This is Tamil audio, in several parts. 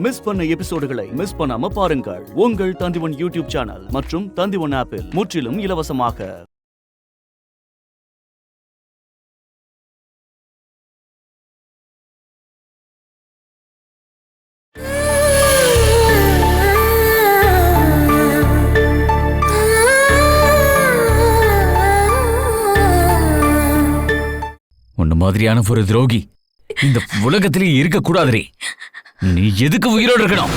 மிஸ் பண்ண எபிசோடுகளை மிஸ் பண்ணாம பாருங்கள். உங்கள் தந்திவன் யூடியூப் சேனல் மற்றும் தந்திவன் ஆப்பில் முற்றிலும் இலவசமாக. உன்ன மாதிரியான ஒரு துரோகி இந்த உலகத்திலே இருக்க கூடாதுரே. நீ எதுக்கு உயிரோடு இருக்கணும்?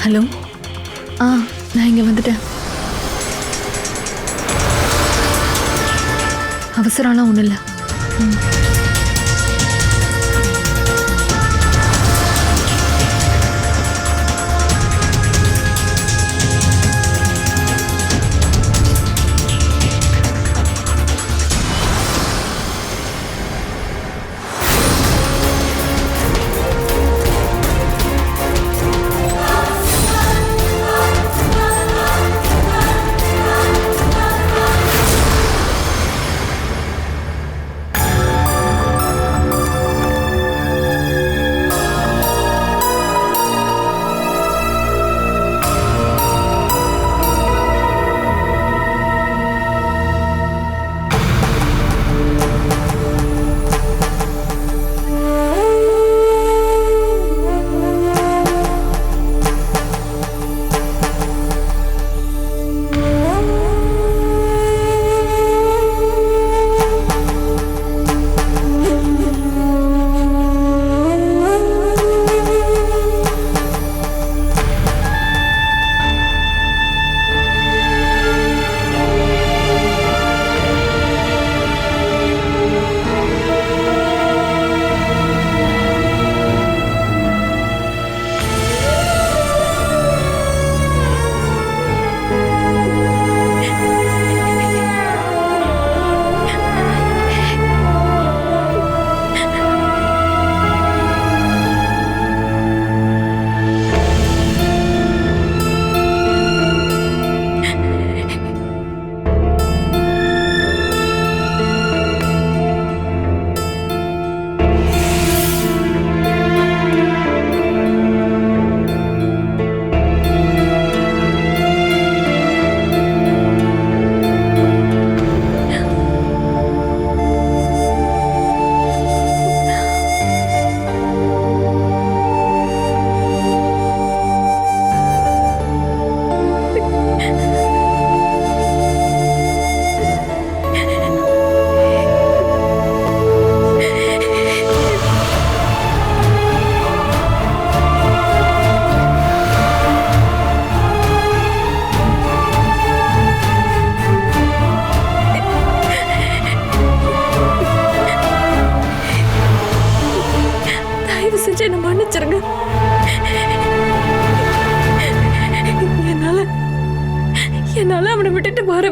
ஹலோ, நான் இங்கே வந்துட்டேன். அவசரம்லாம் ஒன்றும் இல்லை.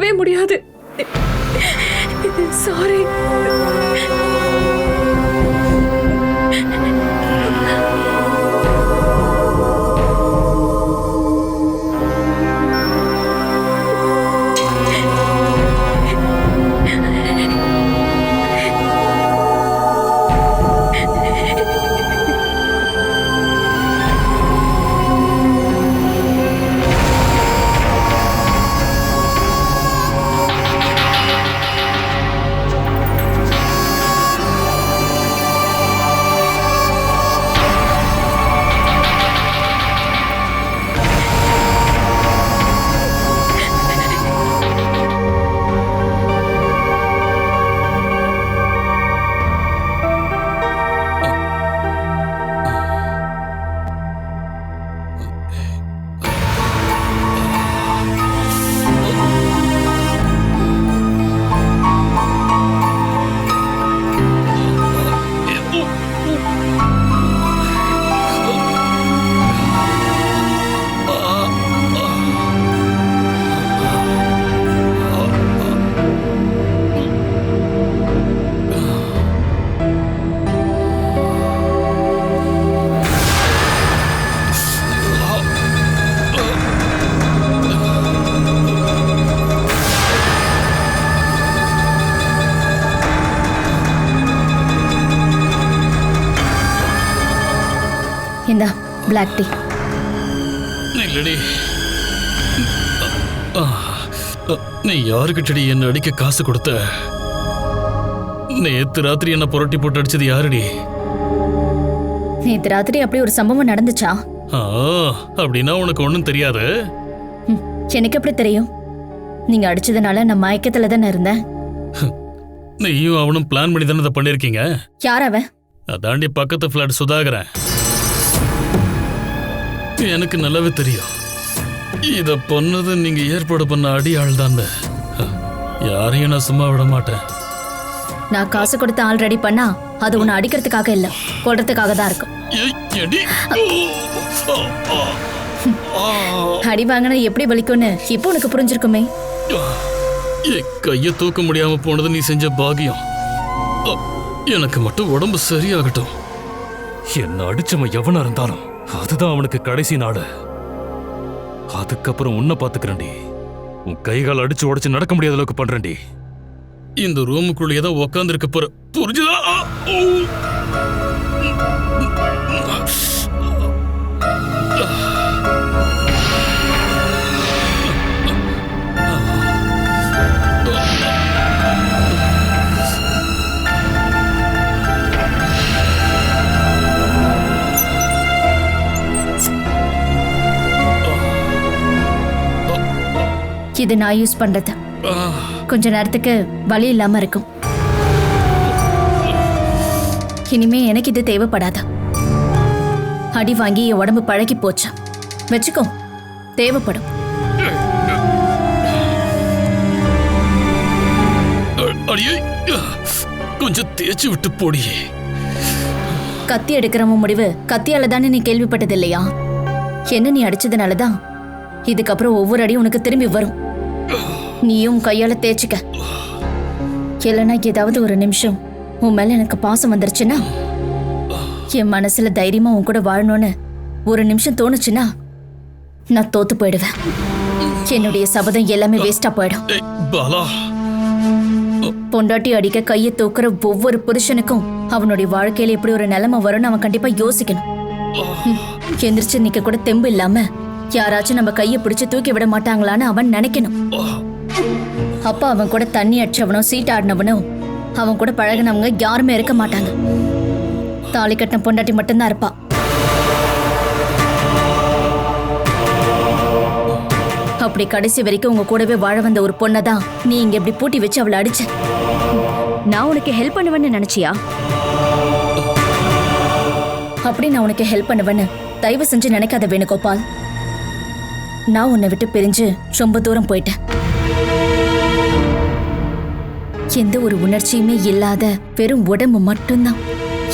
மறக்கவே முடியாது. சாரி. இந்த பிளாக் டீ. இல்லடி, நீ யாருக்கிட்டடி என்ன அடிக்க காசு கொடுத்த? நேத்து ராத்திரி என்ன புரட்டி போட்டு அடிச்சது யாருடி? நேத்து ராத்திரி அப்படி ஒரு சம்பவம் நடந்துச்சா? அப்படின்னா உனக்கு ஒண்ணும் தெரியாது. எனக்கு எப்படி தெரியும்? நீங்க அடிச்சதுனால நான் மயக்கத்துல தானே இருந்தேன். நீயும் அவனும் பிளான் பண்ணி தானே அதை பண்ணிருக்கீங்க. யார் அவன்? அதாண்டி பக்கத்து பிளாட் சுதாகரன். எனக்கு நல்லாவே தெரியும் இத பண்ணது நீங்க ஏற்பாடு பண்ண அடியாள் தான். யாரையும் நான் சும்மா விட மாட்டேன். நான் காசு கொடுத்து ஆள் ரெடி பண்ணா அது உன்னை அடிக்கிறதுக்காக இல்ல, கொல்றதுக்காக தான் இருக்கும். அடி வாங்கினா எப்படி வலிக்கும்னு இப்போ உனக்கு புரிஞ்சிருக்குமே. என் கைய தூக்க முடியாம போனது நீ செஞ்ச பாகியம். எனக்கு மட்டும் உடம்பு சரியாகட்டும். என்ன அடிச்சவன் எவனா இருந்தாலும் அதுதான் அவனுக்கு கடைசி நாடு. அதுக்கப்புறம் உன்னை பாத்துக்கிறேன்டி. உன் கைகால் அடிச்சு உடைச்சு நடக்க முடியாத அளவுக்கு பண்றேன்டி. இந்த ரூமுக்குள்ளேயே தான் உக்காந்து இருக்க போற, புரிஞ்சுதா? இது நான் யூஸ் பண்றது. கொஞ்ச நேரத்துக்கு வலி இல்லாம இருக்கும். இனிமே எனக்கு இது தேவைப்படாது. அடி வாங்கி என் உடம்பு பழகி போச்சு. வச்சுக்கோ, தேவைப்படும். கொஞ்சம் தேய்ச்சி விட்டு போடியே. கத்தி எடுக்கிறவன் முடிவு கத்தியால தானே நீ கேள்விப்பட்டது இல்லையா? என்ன நீ அடிச்சதுனாலதான் இதுக்கப்புறம் ஒவ்வொரு அடியும் உனக்கு திரும்பி வரும். நீயும் கையால தேய்ச்சிக்க. இல்லைன்னா ஏதாவது ஒரு நிமிஷம் உன் மேல எனக்கு பாசம் வந்துருச்சுன்னா, என் மனசுல தைரியமா உன் கூட வாழணும்னு ஒரு நிமிஷம் தோணுச்சுன்னா நான் தோத்து போயிடுவேன். என்னுடைய சபதம் எல்லாமே வேஸ்டா போயிடும். பொண்டாட்டி அடிக்க கையை தூக்குற ஒவ்வொரு புருஷனுக்கும் அவனுடைய வாழ்க்கையில எப்படி ஒரு நிலைமை வரும்னு அவன் கண்டிப்பா யோசிக்கணும். எந்திரிச்சு நிக்க கூட தெம்பு இல்லாம யாராச்சும் நம்ம கையை பிடிச்சு தூக்கி விட மாட்டாங்களான்னு அவன் நினைக்கணும். அப்ப அவன் கூட தண்ணி அடிச்சவனும் சீட்டாடினவனும் அவன் கூட பழகினவங்க யாருமே இருக்க மாட்டாங்க. தாலி கட்டின பொண்டாட்டி மட்டும்தான் இருப்பா. அப்படி கடைசி வரைக்கும் உங்க கூடவே வாழ வந்த ஒரு பொண்ணை தான் நீ இங்க இப்படி பூட்டி வச்சு அவளை அடிச்ச. நான் உனக்கு ஹெல்ப் பண்ணுவேன்னு நினைச்சியா? அப்படி நான் உனக்கு ஹெல்ப் பண்ணுவேன்னு தயவு செஞ்சு நினைக்காத வேணுகோபால். நான் உன்னை விட்டு பிரிஞ்சு ரொம்ப தூரம் போயிட்டேன். எந்த ஒரு உணர்ச்சியுமே இல்லாத வெறும் உடம்பு மட்டும்தான்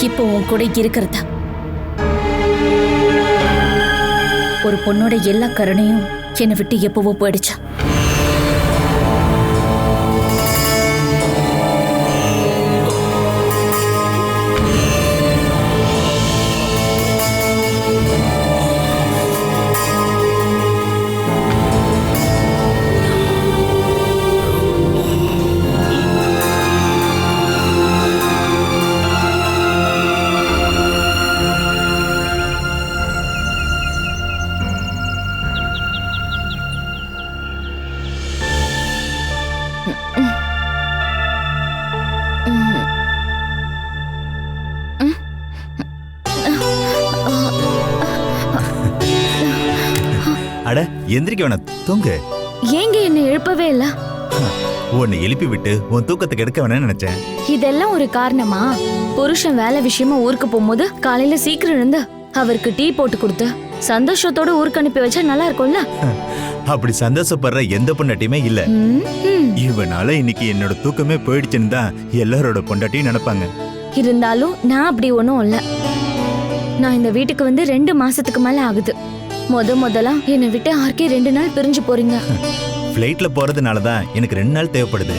இப்போ உன் கூட இருக்கிறதா. ஒரு பொண்ணோட எல்லா கருணையும் என்னை விட்டு எப்பவோ போயிடுச்சா. எந்திரிக்க வேணாம், தூங்கு. ஏங்க என்ன எழுப்பவே இல்ல? உன்னை எழுப்பி விட்டு உன் தூக்கத்துக்கு எடுக்க வேணாம்னு நினைச்சேன். இதெல்லாம் ஒரு காரணமா? புருஷன் வேலை விஷயமா ஊருக்கு போகும்போது காலையில சீக்கிரம் இருந்து அவருக்கு டீ போட்டு கொடுத்து சந்தோஷத்தோட ஊருக்கு அனுப்பி வச்சா நல்லா இருக்கும்ல? அப்படி சந்தோஷப்படுற எந்த பொண்டாட்டியுமே இல்ல. இவனால இன்னைக்கு என்னோட தூக்கமே போயிடுச்சுன்னு தான் எல்லாரோட பொண்டாட்டியும் நினைப்பாங்க. இருந்தாலும் நான் அப்படி ஒண்ணும் இல்ல. நான் இந்த வீட்டுக்கு வந்து 2 மாசத்துக்கு மேல ஆகுது. முதலா என்னை விட்டு ஆர்கே 2 நாள் பிரிஞ்சு போறீங்க. ஃப்ளைட்ல போறதுனால தான் எனக்கு 2 நாள் தேவைப்படுது.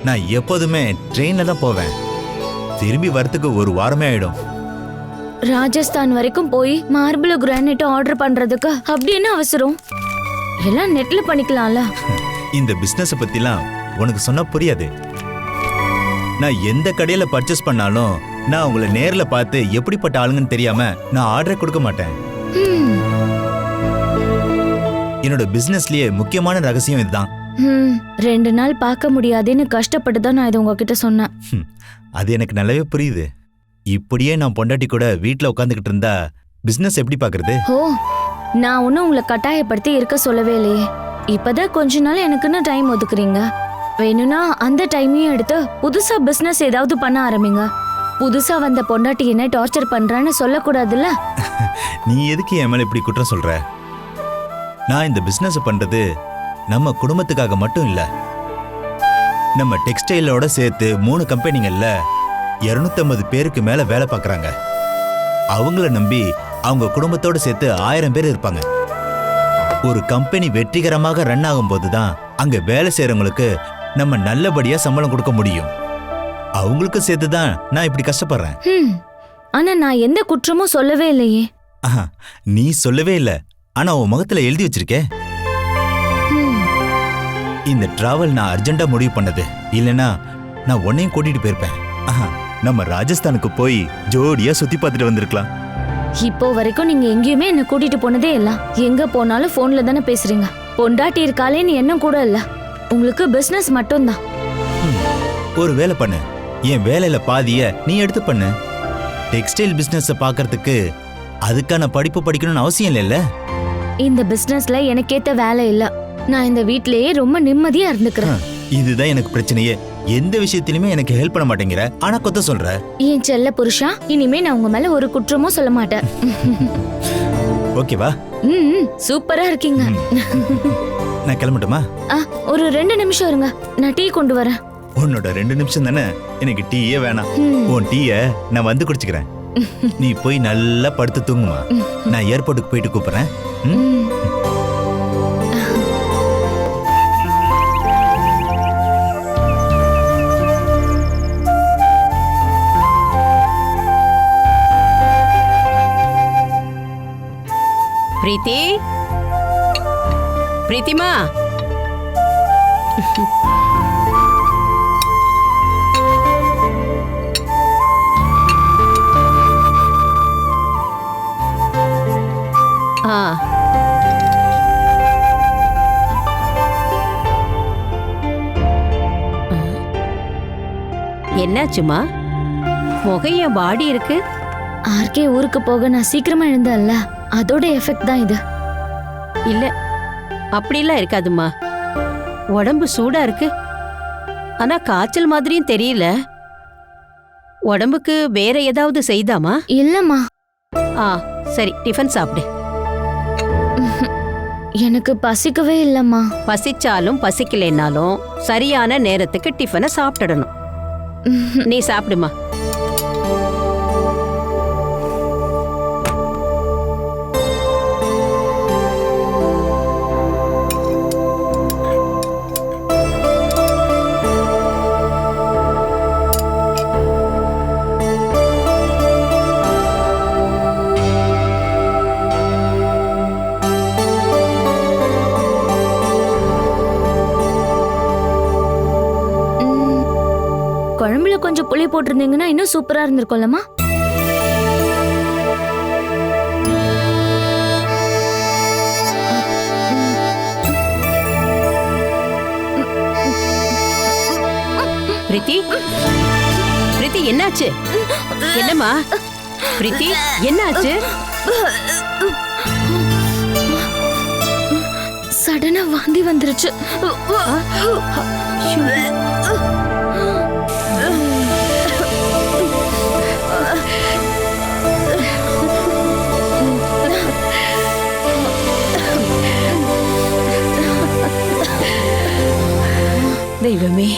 நான் எப்போதுமே ட்ரெயின்ல தான் போவேன். திரும்பி வரத்துக்கு 1 வாரமே ஆயிடும். ராஜஸ்தான் வரைக்கும் போய் மார்பிள் கிரானைட் ஆர்டர் பண்றதுக்கு அப்படி என்ன அவசரம்? எல்லாம் நெட்ல பண்ணிக்கலாம்ல. இந்த பிசினஸ் பத்திலாம் உனக்கு சொன்னா புரியாது. நான் எந்த கடையில பர்ச்சேஸ் பண்ணாலும் நான் உங்களை நேர்ல பார்த்து எப்படிப்பட்ட ஆளுங்கன்னு தெரியாம நான் ஆர்டர் கொடுக்க மாட்டேன். என்னோட பிசினஸ்லயே முக்கியமான ரகசியம் இதுதான். 2 நாள் பார்க்க முடியாதுன்னு கஷ்டப்பட்டு தான் நான் இது உங்ககிட்ட சொன்னேன். அது எனக்கு நல்லாவே புரியுது. இப்படியே நான் பொண்டாட்டி கூட வீட்டுல உட்காந்துக்கிட்டு இருந்தா பிசினஸ் எப்படி பாக்குறது? ஓ, நான் ஒன்னும் உங்களை கட்டாயப்படுத்தி இருக்க சொல்லவே இல்லையே. இப்பதான் கொஞ்ச நாள் எனக்குன்னு டைம் ஒதுக்குறீங்க. வேணும்னா அந்த டைமையும் எடுத்து புதுசா பிசினஸ் ஏதாவது பண்ண ஆரம்பிங்க. புதுசா வந்த பொண்டாட்டி என்ன டார்ச்சர் பண்றான்னு சொல்லக்கூடாதுல்ல? நீ எதுக்கு என் மேல இப்படி குற்றம் சொல்ற? நான் இந்த பிசினஸ் பண்றது நம்ம குடும்பத்துக்காக மட்டும் இல்ல. நம்ம டெக்ஸ்டைலோட சேர்த்து 3 கம்பெனிகள்ல 250 பேருக்கு மேல வேலை பார்க்கறாங்க. அவங்கள நம்பி அவங்க குடும்பத்தோட சேர்த்து 1000 பேர் இருப்பாங்க. ஒரு கம்பெனி வெற்றிகரமாக ரன் ஆகும்போது தான் அங்க வேலை செய்யறவங்களுக்கு நம்ம நல்லபடியா சம்பளம் கொடுக்க முடியும். அவங்களுக்கு சேர்த்து தான் நான் இப்படி கஷ்டப்படுறேன். ஆனா நான் எந்த குற்றமும் சொல்லவே இல்லையே. நீ சொல்லவே இல்ல, ஆனா உன் முகத்துல எழுதி வச்சிருக்கே. இந்த டிராவல் நான் அர்ஜென்ட்டா முடிவு பண்ணது. இல்லனா நான் உன்னையும் கூட்டிட்டு போயிருப்பேன். நம்ம ராஜஸ்தானுக்கு போய் ஜோடியா சுத்தி பார்த்துட்டு வந்திருக்கலாம். இப்போ வரைக்கும் நீங்க எங்கேயுமே என்ன கூட்டிட்டு போனதே இல்ல. எங்க போனாலும் போன்ல தானே பேசுறீங்க. பொண்டாட்டி இருக்காளேன்னு எண்ணம் கூட இல்ல. உங்களுக்கு பிசினஸ் மட்டும்தான். ஒரு வேலை பண்ணு, என் வேலையில பாதிய நீ எடுத்து பண்ணு. டெக்ஸ்டைல் பிசினஸ் பாக்குறதுக்கு அதுக்கான படிப்பு படிக்கணும்னு அவசியம் இல்லைல்ல. இந்த பிசினஸ்ல எனக்கேத்த வேலை இல்ல. நான் இந்த வீட்லயே ரொம்ப நிம்மதியா இருந்துக்கிறேன். இதுதான் எனக்கு பிரச்சனையே. எந்த விஷயத்திலுமே எனக்கு ஹெல்ப் பண்ண மாட்டேங்கிற, ஆனா கொத்த சொல்ற. என் செல்ல புருஷா, இனிமே நான் உங்க மேல ஒரு குற்றமும் சொல்ல மாட்டேன். ஓகேவா? சூப்பரா இருக்கீங்க. நான் கிளம்பட்டுமா? ஒரு 2 நிமிஷம் இருங்க, நான் டீ கொண்டு வரேன். உன்னோட 2 நிமிஷம் தானே, எனக்கு டீயே வேணாம். உன் டீய நான் வந்து குடிச்சுக்கிறேன். நீ போய் நல்லா படுத்து தூங்குமா. நான் ஏர்போர்ட்டுக்கு போயிட்டு கூப்பிடுறேன். பிரீத்தி, பிரீத்திமா, என்னாச்சுமா? முகைய வாடி இருக்கு. ஆர்கே ஊருக்கு போக நான் சீக்கிரமா எழுந்தல்ல, அதோட எஃபெக்ட் தான் இது. இல்ல, அப்படிலாம் இருக்காதுமா. உடம்பு சூடா இருக்கு. ஆனா காய்ச்சல் மாதிரியும் தெரியல. உடம்புக்கு வேற ஏதாவது செய்தாமா? இல்லம்மா. சரி, டிஃபன் சாப்பிடு. எனக்கு பசிக்கவே இல்லம்மா. பசிச்சாலும் பசிக்கலைன்னாலும் சரியான நேரத்துக்கு டிஃபனை சாப்பிட்டுடணும். நீ சாப்பிடுமா. குழம்புல கொஞ்சம் புளி போட்டிருந்தீங்கன்னா இன்னும் சூப்பரா இருந்திருக்கும்லம்மா. பிரீத்தி, பிரீத்தி என்னாச்சு? என்னம்மா பிரீத்தி, என்னாச்சு? சடனா வாந்தி வந்துருச்சு. தெய்வமே,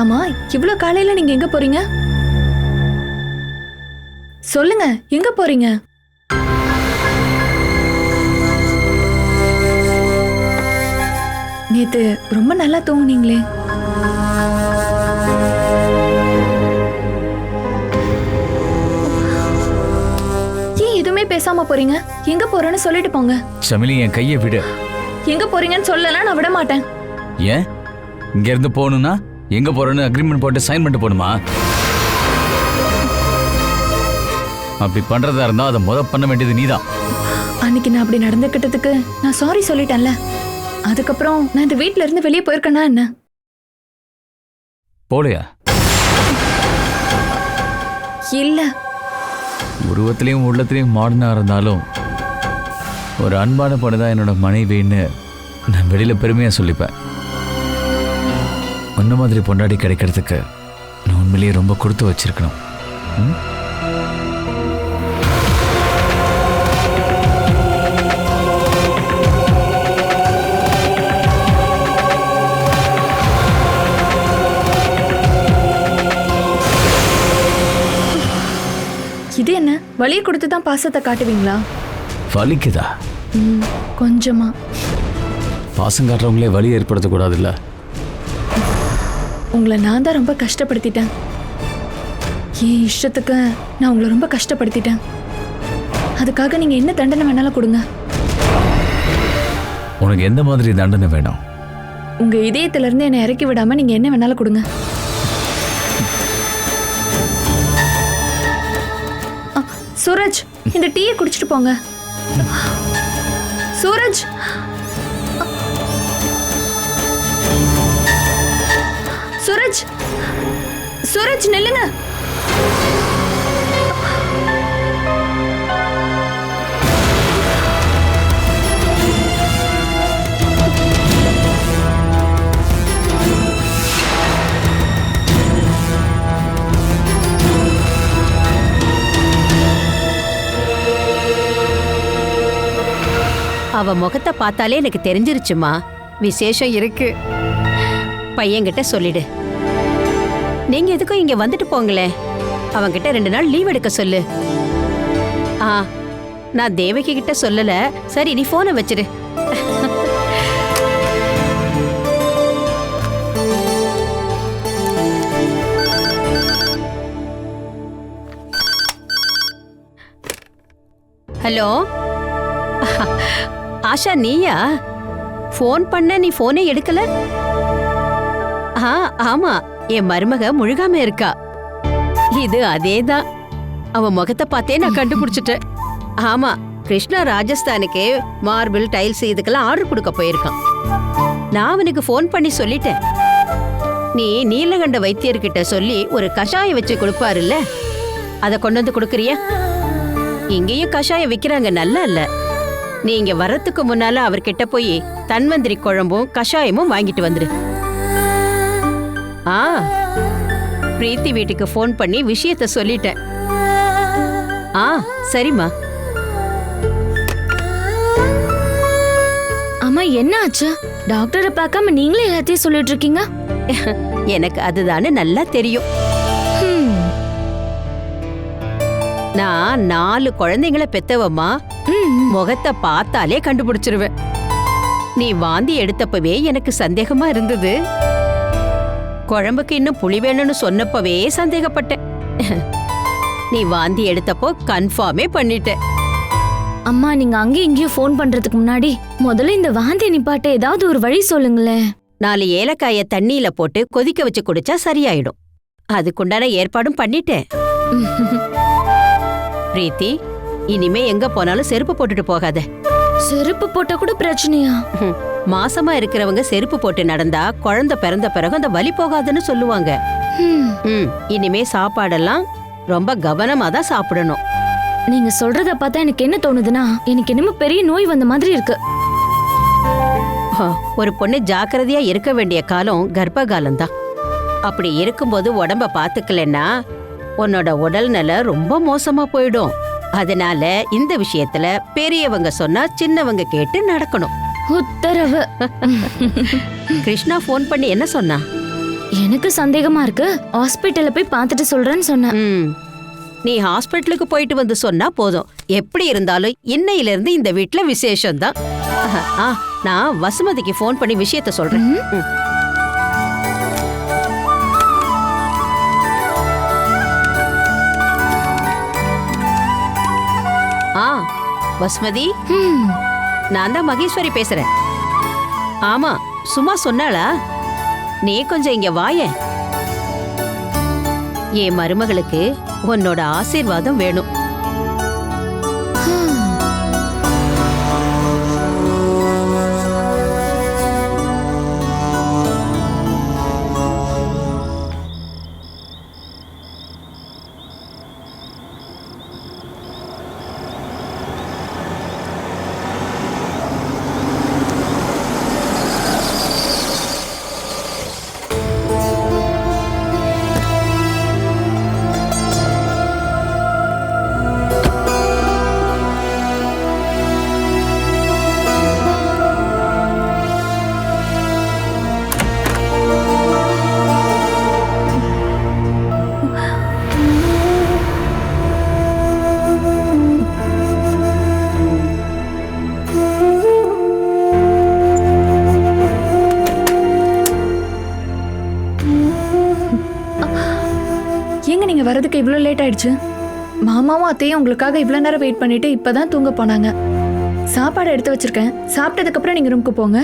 அம்மா, இவ்ளோ காலையில நீங்க எங்க போறீங்க? சொல்லுங்க, எங்க போறீங்க? நேத்து ரொம்ப நல்லா தூங்குனீங்களே. ஏன் எதுவுமே பேசாம போறீங்க? எங்க போறேன்னு சொல்லிட்டு போங்க. சமிலி, என் கையை விடு. எங்க போறீங்கன்னு சொல்லல, நான் விட மாட்டேன். ஏன் இங்க இருந்து போகணும்னா எங்க போறேன்னு அக்ரிமெண்ட் போட்டு சைன் பண்ணிட்டு போகணுமா? அப்படி பண்றதா இருந்தா அதை பண்ண வேண்டியது நீதான். அன்னைக்கு நான் அப்படி நடந்துக்கிட்டதுக்கு நான் சாரி சொல்லிட்டேன்ல. அதுக்கப்புறம் நான் இந்த வீட்ல இருந்து வெளியே போயிருக்கேனா என்ன? போலையா? இல்ல. உருவத்திலையும் உள்ளத்திலையும் மாடர்னா இருந்தாலும் ஒரு அன்பான பொண்ணுதான் என்னோட மனைவின்னு நான் வெளியில பெருமையா சொல்லிப்பேன். உன்ன மாதிரி பொண்டாடி கிடைக்கிறதுக்கு நான் உண்மையிலேயே ரொம்ப கொடுத்து வச்சிருக்கணும். இது என்ன, வலியை கொடுத்து தான் பாசத்தை காட்டுவீங்களா? வலிக்குதா? கொஞ்சமா. பாசம் காட்டுறவங்களே வலி ஏற்படுத்தக்கூடாதுல்ல. உங்களை நான் தான் ரொம்ப கஷ்டப்படுத்திட்டேன். என் இஷ்டத்துக்கு நான் உங்களை ரொம்ப கஷ்டப்படுத்திட்டேன். அதுக்காக நீங்க என்ன தண்டனை வேணாலும் கொடுங்க. உனக்கு எந்த மாதிரி தண்டனை வேணும்? உங்க இதயத்துல இருந்து என்னை இறக்கி விடாம நீங்க என்ன வேணாலும் கொடுங்க. சூரஜ், இந்த டீயை குடிச்சிட்டு போங்க. சூரஜ், சூரஜ், சூரஜ் நில்லுங்க. அவ முகத்தை பார்த்தாலே எனக்கு தெரிஞ்சிருச்சுமா, விசேஷம் இருக்கு. பையன்கிட்ட சொல்லிடு. நீங்க எதுக்கும் இங்க வந்துட்டு போங்களேன். அவன்கிட்ட 2 நாள் லீவ் எடுக்க சொல்லு. நான் தேவகி கிட்ட சொல்லல. சரி, நீ போனை வச்சிரு. ஹலோ ஆஷா, நீயா? ஃபோன் பண்ண, நீ போனே எடுக்கல. ஆமா, என் மருமக முழுகாம இருக்கா. இது அதேதான். அவன் முகத்தை பார்த்தே நான் கண்டுபிடிச்சிட்டேன். ஆமா, கிருஷ்ணா ராஜஸ்தானுக்கு மார்பிள் டைல்ஸ் இதுக்கெல்லாம் ஆர்டர் கொடுக்க போயிருக்கான். நான் அவனுக்கு ஃபோன் பண்ணி சொல்லிட்டேன். நீ நீலகண்ட வைத்தியர்கிட்ட சொல்லி ஒரு கஷாயம் வச்சு கொடுப்பாருல்ல, அதை கொண்டு வந்து கொடுக்குறியா? இங்கேயும் கஷாயம் விற்கிறாங்க, நல்லா இல்ல. நீ இங்க வரத்துக்கு முன்னால அவர்கிட்ட போய் தன்வந்திரி குழம்பும் கஷாயமும் வாங்கிட்டு வந்துரு. பிரீத்தி வீட்டுக்கு ஃபோன் பண்ணி விஷயத்த சொல்லிட்டேன். சரிம்மா. அம்மா, என்ன ஆச்சு? டாக்டரை பார்க்காம நீங்களே எல்லாத்தையும் சொல்லிட்டு இருக்கீங்க. எனக்கு அதுதானே நல்லா தெரியும். நான் 4 குழந்தைங்களை பெத்தவம்மா. முகத்தை பார்த்தாலே கண்டுபிடிச்சிருவேன். நீ வாந்தி எடுத்தப்பவே எனக்கு சந்தேகமா இருந்தது. குழம்புக்கு இன்னும் புளி வேணும்னு சொன்னப்பவே சந்தேகப்பட்டேன். நீ வாந்தி எடுத்தப்போ கன்ஃபார்மே பண்ணிட்ட. அம்மா, நீங்க அங்கேயும் இங்கேயும் ஃபோன் பண்றதுக்கு முன்னாடி முதல்ல இந்த வாந்தி நிப்பாட்ட ஏதாவது ஒரு வழி சொல்லுங்களேன். 4 ஏலக்காய தண்ணியில போட்டு கொதிக்க வச்சு குடிச்சா சரியாயிடும். அதுக்குண்டான ஏற்பாடும் பண்ணிட்டேன். பிரீத்தி, இனிமே எங்க போனாலும் செருப்பு போட்டுட்டு போகாத. செருப்பு போட்டா கூட பிரச்சனையா? மாசமா இருக்கிறவங்க செருப்பு போட்டு நடந்தா குழந்தை பிறந்த பிறகு அந்த வலி போகாதுன்னு சொல்லுவாங்க. இனிமே சாப்பாடெல்லாம் ரொம்ப கவனமா தான் சாப்பிடணும். நீங்க சொல்றத பார்த்தா எனக்கு என்ன தோணுதுன்னா, எனக்கு என்னமோ பெரிய நோய் வந்த மாதிரி இருக்கு. ஒரு பொண்ணு ஜாக்கிரதையா இருக்க வேண்டிய காலம் கர்ப்ப காலம்தான். அப்படி இருக்கும்போது உடம்ப பாத்துக்கலன்னா உன்னோட உடல்நல ரொம்ப மோசமா போயிடும். அதனால இந்த விஷயத்துல பெரியவங்க சொன்னா சின்னவங்க கேட்டு நடக்கணும். உத்தரவு. கிருஷ்ணா ஃபோன் பண்ணி என்ன சொன்னா? எனக்கு சந்தேகமா இருக்கு, ஹாஸ்பிட்டல்ல போய் பார்த்துட்டு சொல்றேன்னு சொன்னா. நீ ஹாஸ்பிட்டலுக்கு போயிட்டு வந்து சொன்னா போதும். எப்படி இருந்தாலும் இன்னையில இருந்து இந்த வீட்ல விசேஷம் தான். நான் வசுமதிக்கு ஃபோன் பண்ணி விஷயத்த சொல்றேன். வசுமதி, நான் தான் மகேஸ்வரி பேசுறேன். ஆமா, சும்மா சொன்னாளா? நீ கொஞ்சம் இங்க வாயேன். என் மருமகளுக்கு உன்னோட ஆசீர்வாதம் வேணும். நீங்க வரதுக்கு இவ்வளவு லேட் ஆயிடுச்சு? மாமாவும் அத்தையும் உங்களுக்காக இவ்வளவு நேரம் வெயிட் பண்ணிட்டு இப்பதான் தூங்க போனாங்க. சாப்பாடு எடுத்து வச்சிருக்கேன், சாப்பிட்டதுக்கு அப்புறம் நீங்க ரூமுக்கு போங்க.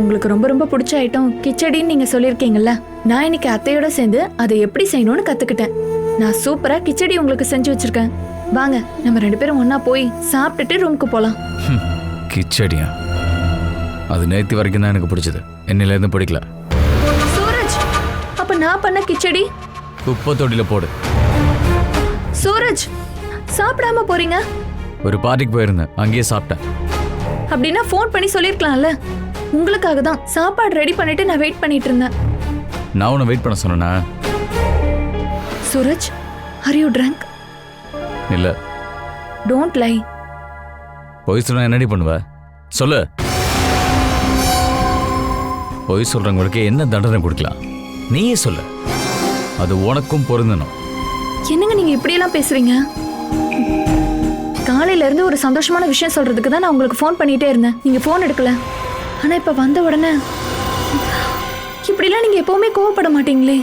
உங்களுக்கு ரொம்ப ரொம்ப பிடிச்ச ஐட்டம் கிச்சடின்னு நீங்க சொல்லியிருக்கீங்கல்ல, நான் இன்னைக்கு அத்தையோட சேர்ந்து அதை எப்படி செய்யணும்னு கத்துக்கிட்டேன். நான் சூப்பரா கிச்சடி உங்களுக்கு செஞ்சு வச்சிருக்கேன். வாங்க, நம்ம 2 பேரும் ஒன்னா போய் சாப்பிட்டுட்டு ரூமுக்கு போலாம். கிச்சடியா? அது நேத்து வரைக்கும் தான் எனக்கு பிடிச்சது, என்னையில இருந்து பிடிக்கல. சூரஜ், அப்ப நான் பண்ண கிச்சடி குப்பை தொட்டில போடு. சூரஜ், சாப்பிடாம போறீங்க? ஒரு பார்ட்டிக்கு போயிருந்தேன், அங்கேயே சாப்பிட்டேன். அப்படின்னா ஃபோன் பண்ணி சொல்லிருக்கலாம்ல. உங்களுக்காக தான் சாப்பாடு ரெடி பண்ணிட்டு நான் வெயிட் பண்ணிட்டு இருந்தேன். நான் உன்னை வெயிட் பண்ண சொன்னேனா? Suraj, are you drunk? இல்ல. Don't lie. பொய் சொன்னா என்னடி பண்ணுவ? சொல்லு. பொய் சொல்றவங்களுக்கு என்ன தண்டனை கொடுக்கலாம் நீயே சொல்லு. அது உனக்கும் பொருந்தணும். என்னங்க நீங்க இப்படி எல்லாம் பேசுறீங்க? காலையில இருந்து ஒரு சந்தோஷமான விஷயம் சொல்றதுக்கு தான் நான் உங்களுக்கு ஃபோன் பண்ணிட்டே இருந்தேன். நீங்க ஃபோன் எடுக்கல. ஆனா இப்ப வந்த உடனே இப்படி எல்லாம் நீங்க எப்பவுமே கோவப்பட மாட்டீங்களே,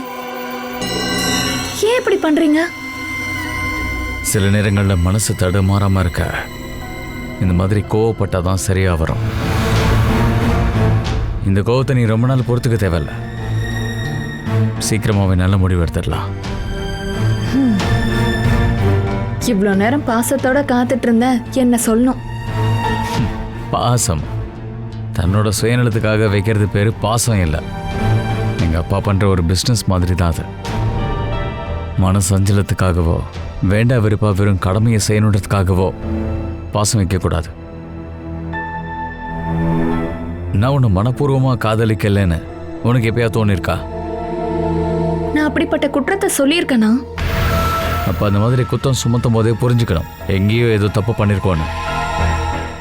ஏன் இப்படி பண்றீங்க? சில நேரங்கள்ல மனசு தடுமாறாம இருக்க இந்த மாதிரி கோவப்பட்டாதான் சரியா வரும். இந்த கோவத்தை நீ ரொம்ப நாள் பொறுத்துக்க தேவையில்ல, சீக்கிரமாவே நல்ல முடிவு எடுத்துடலாம். இவ்வளவு நேரம் பாசத்தோட காத்துட்டு இருந்த என்ன சொல்லணும்? பாசம் தன்னோட சுயநலத்துக்காக வைக்கிறது பேரு பாசம் இல்லை. எங்க அப்பா பண்ற ஒரு பிஸ்னஸ் மாதிரி தான் அது. மனசஞ்சலத்துக்காகவோ வேண்டா வெறுப்பா வெறும் கடமையை செய்யணுன்றதுக்காகவோ பாசம் வைக்கக்கூடாது. நான் உன்னை மனப்பூர்வமா காதலிக்கலன்னு உனக்கு எப்பயா தோணிருக்கா? நான் அப்படிப்பட்ட குற்றத்தை சொல்லியிருக்கேனா? அப்ப அந்த மாதிரி குத்தம் சுமத்தும் போதே புரிஞ்சுக்கணும் எங்கேயோ ஏதோ தப்பு பண்ணிருக்கோன்னு.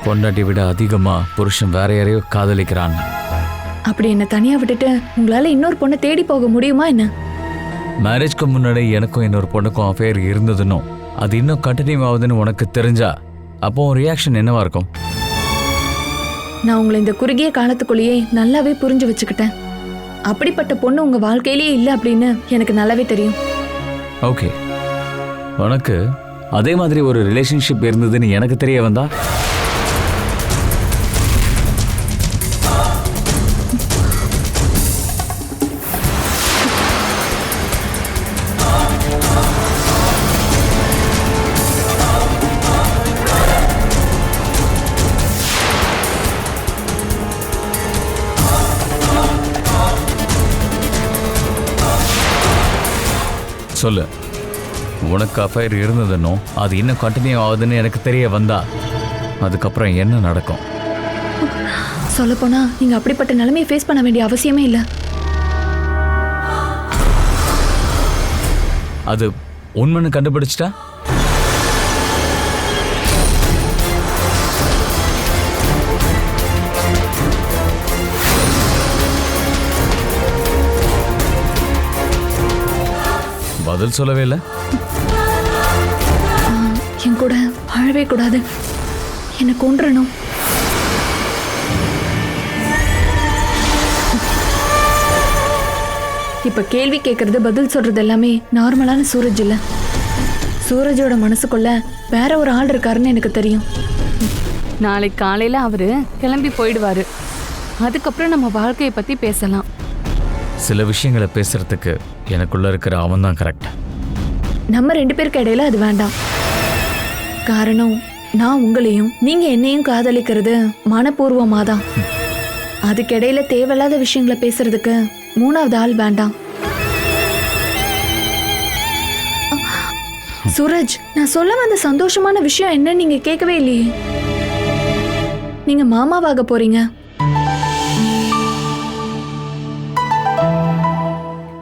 பொண்டாட்டி விட அதிகமா புருஷன் வேற யாரையோ காதலிக்கிறான்னு. அப்படி என்ன தனியா விட்டுட்டு உங்களால இன்னொரு பொண்ணை தேடி போக முடியுமா என்ன? மேரேஜ்க்கு முன்னாடி எனக்கும் இன்னொரு பொண்ணுக்கும் அஃபேர் இருந்ததுன்னு அது இன்னும் கண்டினியூ ஆகுதுன்னு உனக்கு தெரிஞ்சா அப்போ உன் ரியாக்ஷன் என்னவா இருக்கும்? நான் உங்களை இந்த குறுகிய காலத்துக்குள்ளேயே நல்லாவே புரிஞ்சு வச்சுக்கிட்டேன். அப்படிப்பட்ட பொண்ணு உங்க வாழ்க்கையிலேயே இல்லை அப்படின்னு எனக்கு நல்லாவே தெரியும். ஓகே, உனக்கு அதே மாதிரி ஒரு ரிலேஷன்ஷிப் இருந்ததுன்னு எனக்கு தெரிய வந்தா சொல்லு, உனக்கு அஃபைர் இருந்ததுன்னோ அது இன்னும் கண்டினியூ ஆகுதுன்னு எனக்கு தெரிய வந்தா அதுக்கப்புறம் என்ன நடக்கும்? சொல்லப்போனா நீங்க அப்படிப்பட்ட நிலைமையை ஃபேஸ் பண்ண வேண்டிய அவசியமே இல்லை. அது உண்மைன்னு கண்டுபிடிச்சிட்டா பதில் சொல்லவே இல்லை. என் கூட வாழவே கூடாது, என்னை கொன்றணும். இப்ப கேள்வி கேட்கறது பதில் சொல்றது எல்லாமே நார்மலான சூரஜ் இல்ல. சூரஜோட மனசுக்குள்ள வேற ஒரு ஆள் இருக்காருன்னு எனக்கு தெரியும். நாளைக்கு காலையில அவரு கிளம்பி போயிடுவாரு. அதுக்கப்புறம் நம்ம வாழ்க்கையை பத்தி பேசலாம். சில விஷயங்களை பேசுறதுக்கு எனக்குள்ள இருக்கிற அவன் தான் கரெக்ட். நம்ம 2 பேருக்கு இடையில அது வேண்டாம். காரணம், நான் உங்களையும் நீங்க என்னையும் காதலிக்கிறது மனப்பூர்வமா தான். அதுக்கு இடையில தேவையில்லாத விஷயங்களை பேசுறதுக்கு 3வது ஆள் வேண்டாம். சூரஜ், நான் சொல்ல வந்த சந்தோஷமான விஷயம் என்ன நீங்க கேட்கவே இல்லையே. நீங்க மாமாவாக போறீங்க.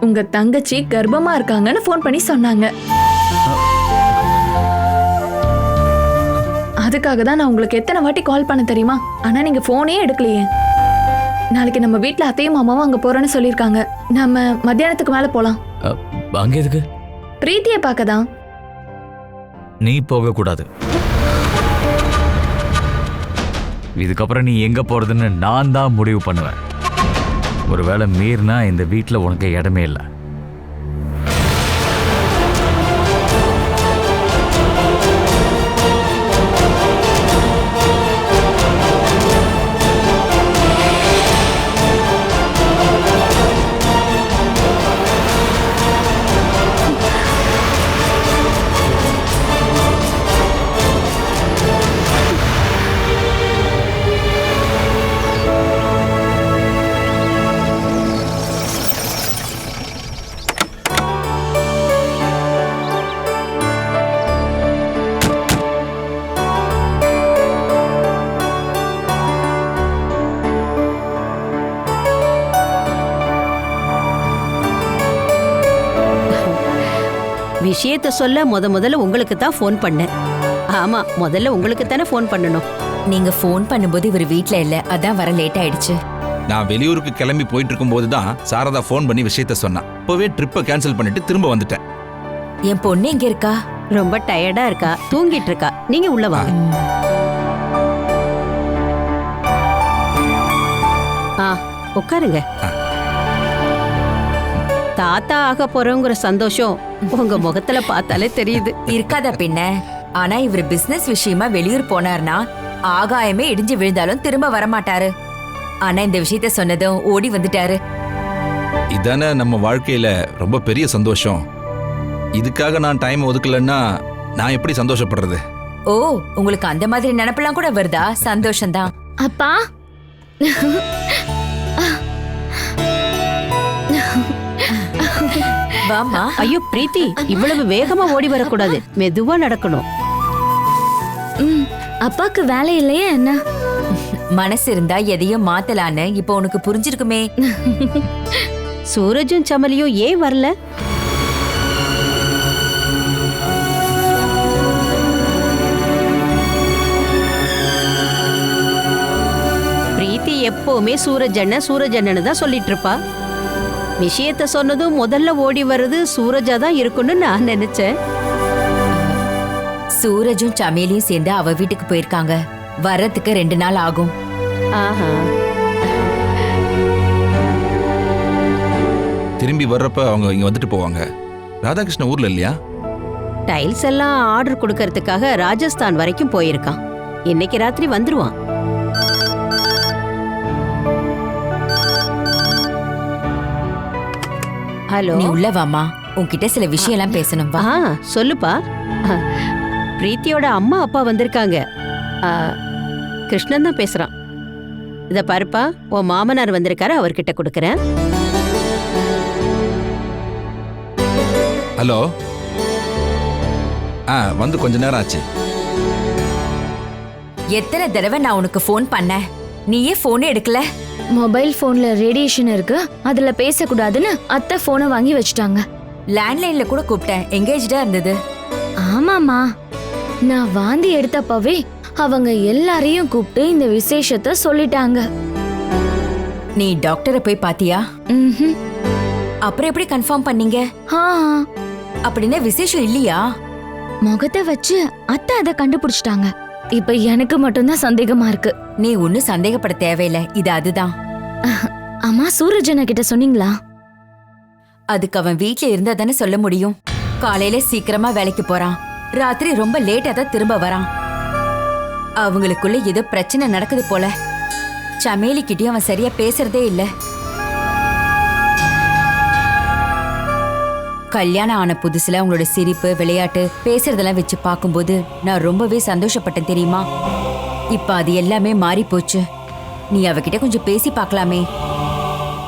உங்க தங்கச்சி கர்ப்பமா இருக்காங்கன்னு ஃபோன் பண்ணி சொன்னாங்க. அதுக்காக தான் நான் உங்களுக்கு எத்தனை வாட்டி கால் பண்ண தெரியுமா? ஆனா நீங்க போனே எடுக்கலையே. நாளைக்கு நம்ம வீட்ல அத்தையும் மாமாவும் அங்க போறேன்னு சொல்லிருக்காங்க. நம்ம மத்தியானத்துக்கு மேல போலாம். அங்க எதுக்கு? பிரீத்திய பார்க்கதான். நீ போக கூடாது. இதுக்கப்புறம் நீ எங்க போறதுன்னு நான் தான் முடிவு பண்ணுவேன். ஒருவேளை மீறினா இந்த வீட்டில் உனக்கு இடமே இல்லை. விஷயத்த சொல்ல முதல்ல உங்களுக்கு தான் ஃபோன் பண்ணேன். ஆமா, முதல்ல உங்களுக்கு தானே ஃபோன் பண்ணணும். நீங்க ஃபோன் பண்ணும்போது இவர் வீட்ல இல்ல, அதான் வர லேட் ஆயிடுச்சு. நான் வெளியூருக்கு கிளம்பி போயிட்டு இருக்கும்போது தான் சாரதா ஃபோன் பண்ணி விஷயத்த சொன்னா. இப்பவே ட்ரிப்பை கேன்சல் பண்ணிட்டு திரும்ப வந்துட்டேன். என் பொண்ணு எங்க இருக்கா? ரொம்ப டயர்டா இருக்கா, தூங்கிட்டு இருக்கா. நீங்க உள்ள வாங்க. உட்காருங்க. தாத்தா ஆக போறோங்கிற சந்தோஷம் உங்க முகத்துல பார்த்தாலே தெரியுது. இருக்காதா பின்ன? ஆனா இவர் பிசினஸ் விஷயமா வெளியூர் போனார்னா ஆகாயமே இடிஞ்சு விழுந்தாலும் திரும்ப வரமாட்டாரு. ஆனா இந்த விஷயத்த சொன்னதும் ஓடி வந்துட்டாரு. இதானே நம்ம வாழ்க்கையில ரொம்ப பெரிய சந்தோஷம். இதுக்காக நான் டைம் ஒதுக்கலன்னா நான் எப்படி சந்தோஷப்படுறது? ஓ, உங்களுக்கு அந்த மாதிரி நினைப்பெல்லாம் கூட வருதா? சந்தோஷம்தான். அப்பா, வாமா. ஐயோ பிரீத்தி, இவ்வளவு வேகமா ஓடி வரக்கூடாது, மெதுவா நடக்கணும். அப்பாக்கு வேலை இல்லையா என்ன? மனசு இருந்தா எதையும் மாத்தலான்னு இப்போ உனக்கு புரிஞ்சிருக்குமே. சூரஜும் சமலியும் ஏன் வரல? பிரீத்தி எப்பவுமே சூரஜ் அண்ணன்னு தான் சொல்லிட்டு இருப்பா. விஷயத்த சொன்னதும் முதல்ல ஓடி வர்றது சூரஜா தான் இருக்குன்னு நான் நினைச்சேன். சூரஜும் சமேலியும் சேர்ந்து அவ வீட்டுக்கு போயிருக்காங்க. வர்றதுக்கு 2 நாள் ஆகும். ஆஹா. திரும்பி வர்றப்ப அவங்க இங்க வந்துட்டு போவாங்க. ராதாகிருஷ்ண ஊர்ல இல்லையா? டைல்ஸ் எல்லாம் ஆர்டர் கொடுக்கறதுக்காக ராஜஸ்தான் வரைக்கும் போயிருக்கான். இன்னைக்கு ராத்திரி வந்துருவான். ஹலோ, நீ உள்ள வாமா, உன்கிட்ட சில விஷயம் எல்லாம் பேசணும். வா. சொல்லுப்பா. பிரீத்தியோட அம்மா அப்பா வந்திருக்காங்க. கிருஷ்ணன் தான் பேசுறான். இத பாருப்பா, உன் மாமனார் வந்திருக்காரு, அவர்கிட்ட கொடுக்கறேன். ஹலோ. வந்து கொஞ்ச நேரம் ஆச்சு. எத்தனை தடவை நான் உனக்கு ஃபோன் பண்ணேன், நீயே ஃபோனே எடுக்கல. மொபைல் போன்ல ரேடியேஷன் இருக்கு, அதுல பேசக்கூடாதுன்னு அத்தை போனை வாங்கி வச்சுட்டாங்க. லேண்ட்லைன்ல கூட கூப்பிட்டேன், எங்கேஜ்டா இருந்தது. ஆமாமா, நான் வாந்தி எடுத்தப்பவே அவங்க எல்லாரையும் கூப்பிட்டு இந்த விசேஷத்தை சொல்லிட்டாங்க. நீ டாக்டரை போய் பாத்தியா? ம்ஹும். அப்புறம் எப்படி கன்ஃபார்ம் பண்ணீங்க? ஆ, அப்படின்னா விசேஷம் இல்லையா? முகத்தை வச்சு அத்தை அதை கண்டுபிடிச்சிட்டாங்க. இப்ப எனக்கு மட்டும்தான் சந்தேகமா இருக்கு. நீ ஒன்னும் சந்தேகப்பட தேவையில்லை, இது அதுதான். அம்மா, சூரஜ் கிட்ட சொன்னீங்களா? அதுக்கு அவன் வீட்ல இருந்தா தானே சொல்ல முடியும். காலையில சீக்கிரமா வேலைக்கு போறான், ராத்திரி ரொம்ப லேட்டா தான் திரும்ப வரான். அவங்களுக்குள்ள ஏதோ பிரச்சனை நடக்குது போல. சமேலி கிட்டயும் அவன் சரியா பேசுறதே இல்ல. கல்யாணம் ஆன புதுசுல அவங்களோட சிரிப்பு, விளையாட்டு, பேசுறதெல்லாம் வச்சு பார்க்கும்போது நான் ரொம்பவே சந்தோஷப்பட்டேன் தெரியுமா. இப்ப அது எல்லாமே மாறி போச்சு. நீ அவகிட்ட கொஞ்சம் பேசி பார்க்கலாமே.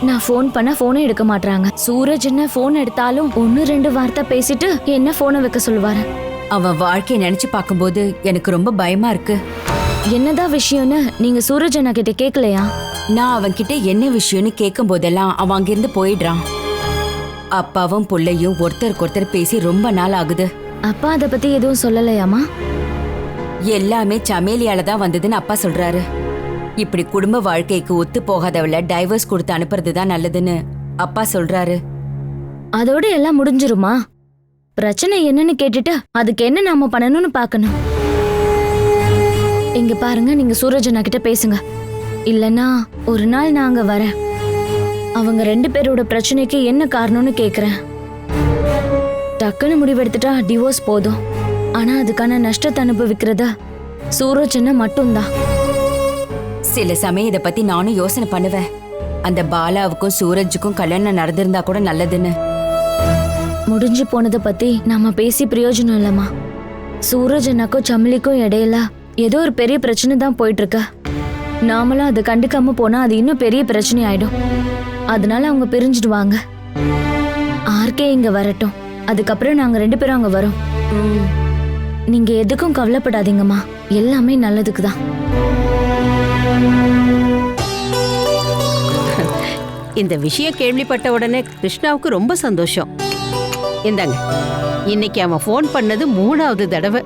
நான் ஃபோன் பண்ண போனை எடுக்க மாட்டாங்க. சூரஜ் என்ன போன் எடுத்தாலும் 1-2 வார்த்தை பேசிட்டு என்ன போனை வைக்க சொல்லுவாரு. அவன் வாழ்க்கையை நினைச்சு பார்க்கும்போது எனக்கு ரொம்ப பயமா இருக்கு. என்னதான் விஷயம்னு நீங்க சூரஜ் கிட்ட கேட்கலையா? நான் அவன்கிட்ட என்ன விஷயம்னு கேட்கும் போதெல்லாம் அவன் அங்கிருந்து போயிடுறான். அப்பாவும் புள்ளையும் ஒருத்தருக்கு ஒருத்தர் பேசி ரொம்ப நாள் ஆகுது. அப்பா அதை பத்தி எதுவும் சொல்லலையாமா? எல்லாமே சமேலியால தான் வந்ததுன்னு அப்பா சொல்றாரு. இப்படி குடும்ப வாழ்க்கைக்கு ஒத்து போகாதவள டைவர்ஸ் கொடுத்து அனுப்புறது தான் நல்லதுன்னு அப்பா சொல்றாரு. அதோட எல்லாம் முடிஞ்சிருமா? பிரச்சனை என்னன்னு கேட்டுட்டு அதுக்கு என்ன நாம பண்ணணும்னு பார்க்கணும். இங்க பாருங்க, நீங்க சூரஜ் கிட்ட பேசுங்க. இல்லனா ஒரு நாள் நான் அங்க வரேன். அவங்க 2 பேரோட பிரச்சனைக்கு என்ன காரணம்னு கேக்குறேன். டக்குன்னு முடிவெடுத்துட்டா டிவோர்ஸ் போதும். ஆனா அதுக்கான நஷ்டத்தை அனுபவிக்கிறதா சூரஜ் மட்டும்தான். சில சமயம் இதை பத்தி நானும் யோசனை பண்ணுவேன். அந்த பாலாவுக்கும் சூரஜுக்கும் கல்யாணம் நடந்திருந்தா கூட நல்லதுன்னு. முடிஞ்சு போனதை பத்தி நாம பேசி பிரயோஜனம் இல்லம்மா. சூரஜ் அண்ணாக்கும் சமலிக்கும் இடையில ஏதோ ஒரு பெரிய பிரச்சனை தான் போயிட்டு இருக்க. நாமளும் அதை கண்டுக்காம போனா அது இன்னும் பெரிய பிரச்சனை ஆயிடும். அதனால அவங்க பிரிஞ்சிடுவாங்க. ஆர்கே இங்க வரட்டும், அதுக்கப்புறம் நாங்க 2 பேரும் அங்க வரோம். நீங்க எதுக்கும் கவலைப்படாதீங்கம்மா, எல்லாமே நல்லதுக்கு தான். இந்த விஷயம் கேள்விப்பட்ட உடனே கிருஷ்ணாவுக்கு ரொம்ப சந்தோஷம். இந்தாங்க, இன்னைக்கு அவன் ஃபோன் பண்ணது 3வது தடவை.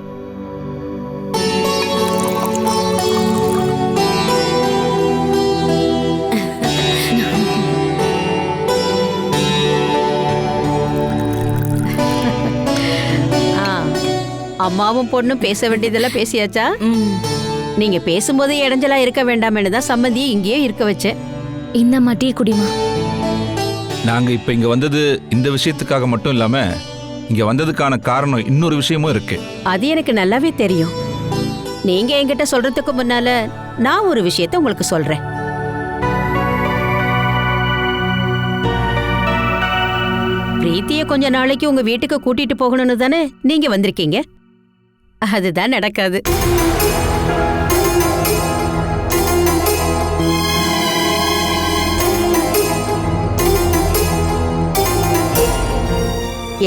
அம்மாவும் பொண்ணும் பேச வேண்டியதெல்லாம் பேசியாச்சா? நீங்க பேசும்போதே இடைஞ்சலா இருக்க வேண்டாம்னு தான் சம்மந்தியை இங்கேயே இருக்க வச்சேன். இந்த மாட்டி குடிமா. நாங்க இப்ப இங்க வந்தது இந்த விஷயத்துக்காக மட்டும் இல்லாம, இங்க வந்ததுக்கான காரணம் இன்னொரு விஷயமும் இருக்கு. அது எனக்கு நல்லாவே தெரியும். நீங்க என்கிட்ட சொல்றதுக்கு முன்னால நான் ஒரு விஷயத்த உங்களுக்கு சொல்றேன். பிரீத்திய கொஞ்ச நாளைக்கு உங்க வீட்டுக்கு கூட்டிட்டு போகணும்னு தானே நீங்க வந்திருக்கீங்க. அதுதான் நடக்காது.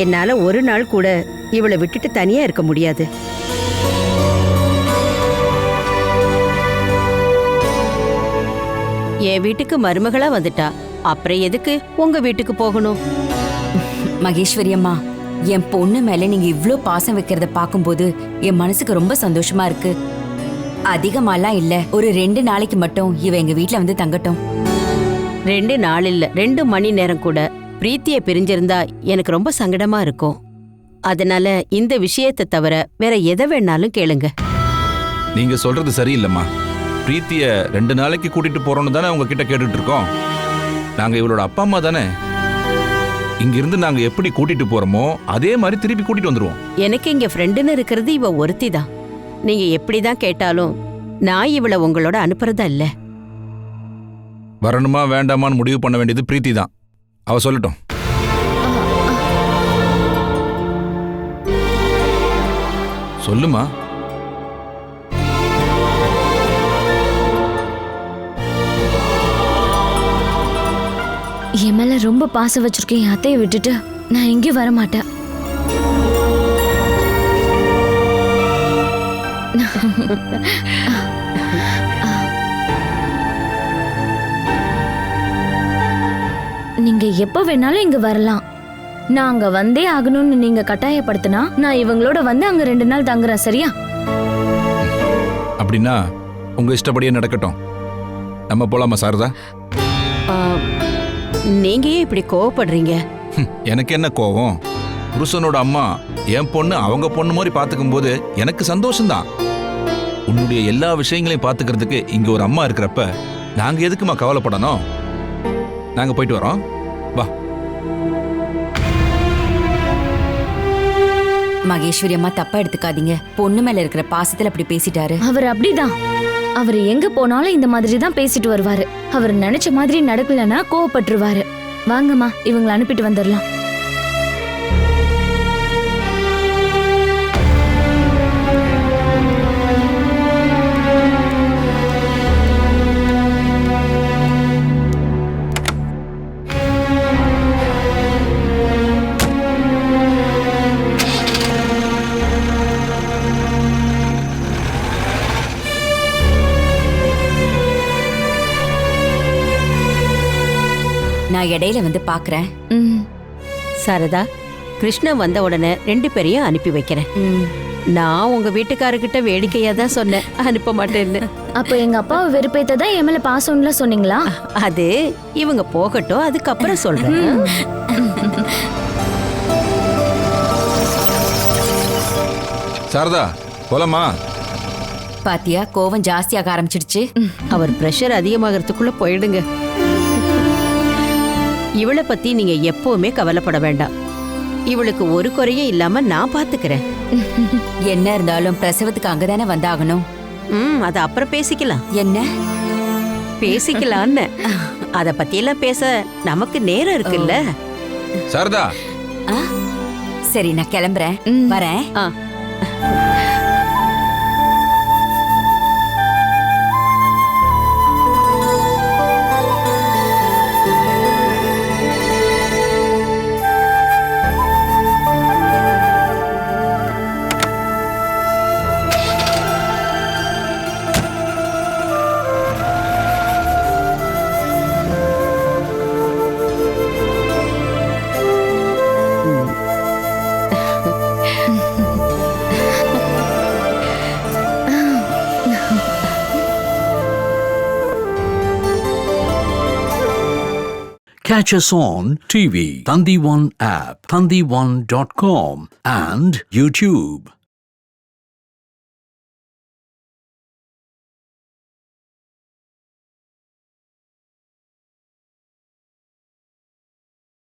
என்னால ஒரு நாள் கூட இவளை விட்டுட்டு தனியா இருக்க முடியாது. என் வீட்டுக்கு மருமகளா வந்துட்டா, அப்புறம் எதுக்கு உங்க வீட்டுக்கு போகணும்? மகேஸ்வரி அம்மா, என் பொண்ணு மேல நீங்க இவ்ளோ பாசம் வைக்கிறத பாக்கும்போது என் மனசுக்கு ரொம்ப சந்தோஷமா இருக்கு. அதிகமாலாம் இல்ல, ஒரு 2 நாளைக்கு மட்டும் இவ எங்க வீட்ல வந்து தங்கட்டும். 2 நாள் இல்ல, 2 மணி நேரம் கூட பிரீத்திய பிரிஞ்சிருந்தா எனக்கு ரொம்ப சங்கடமா இருக்கும். அதனால இந்த விஷயத்தை தவிர வேற எதை வேணாலும் கேளுங்க. நீங்க சொல்றது சரியில்லைம்மா. பிரீத்திய 2 நாளைக்கு கூட்டிட்டு போறோம்னு தானே உங்ககிட்ட கேட்டுட்டு இருக்கோம். நாங்க இவளோட அப்பா அம்மா தானே. இங்கிருந்து நாங்க எப்படி கூட்டிட்டு போறோமோ அதே மாதிரி திருப்பி கூட்டிட்டு வந்துருவோம். எனக்கு இங்க ஃப்ரெண்டுன்னு இருக்கிறது இவ ஒருத்தி தான். நீங்க எப்படிதான் கேட்டாலும் நான் இவளை உங்களோட அனுப்புறதா இல்ல. வரணுமா வேண்டாமான்னு முடிவு பண்ண வேண்டியது பிரீத்தி தான். அவ சொல்லட்டும். சொல்லுமா. என் மேல ரொம்ப பாசம் வச்சிருக்கேன். என் அத்தையை விட்டுட்டு நான் எங்கேயும் வர மாட்டேன். நீங்க எப்ப வேணாலும் இங்க வரலாம். நான் அங்க வந்தே ஆகணும்னு நீங்க கட்டாயப்படுத்தினா நான் இவங்களோட வந்து அங்க 2 நாள் தங்குறேன். சரியா? அப்படின்னா உங்க இஷ்டப்படியே நடக்கட்டும். நம்ம போலாமா சாரதா? ஆ, நீங்க ஏன் இப்படி கோவப்படுறீங்க? எனக்கு என்ன கோவம்? புருஷனோட அம்மா என் பொண்ணு அவங்க பொண்ணு மாதிரி பாத்துக்கும் போது எனக்கு சந்தோஷம்தான். உன்னுடைய எல்லா விஷயங்களையும் பாத்துக்கிறதுக்கு இங்க ஒரு அம்மா இருக்கிறப்ப நாங்க எதுக்குமா கவலைப்படணும்? நாங்க போயிட்டு வரோம். வா. மகேஸ்வரி அம்மா தப்பா எடுத்துக்காதீங்க. பொண்ணு மேல இருக்கிற பாசத்துல அப்படி பேசிட்டாரு. அவர் அப்படிதான். அவர் எங்க போனாலும் இந்த மாதிரி தான் பேசிட்டு வருவாரு. அவர் நினைச்ச மாதிரி நடக்கலன்னா கோவப்பட்டுருவாரு. வாங்கம்மா, இவங்களை அனுப்பிட்டு வந்துடலாம். நான் இடையில வந்து பாக்குறேன். சாரதா, கிருஷ்ணா வந்த உடனே 2 பேரையும் அனுப்பி வைக்கிறேன். நான் உங்க வீட்டுக்காரர்கிட்ட வேடிக்கையா தான் சொன்னேன், அனுப்ப மாட்டேன்னு. அப்ப எங்க அப்பாவை வெறுப்பேத்த தான் என் மேல பாசம்ல சொன்னீங்களா? அது இவங்க போகட்டும், அதுக்கப்புறம் சொல்றேன். சாரதா போலாமா? பாத்தியா, கோவம் ஜாஸ்தியாக ஆரம்பிச்சிடுச்சு. அவர் பிரஷர் அதிகமாகறதுக்குள்ள போயிடுங்க. இவளை பத்தி நீங்க எப்பவுமே கவலைப்பட வேண்டாம். இவளுக்கு ஒரு குறையும் இல்லாம நான் பாத்துக்கிறேன். என்ன இருந்தாலும் பிரசவத்துக்கு அங்கதானே வந்தாகணும். அத அப்புறம் பேசிக்கலாம். என்ன பேசிக்கலான்னு அத பத்தி எல்லாம் பேச நமக்கு நேரம் இருக்குல்ல. சாரதா, சரி நான் கிளம்புறேன், வரேன். Catch us on TV, Thandivan app, thandivan.com and YouTube.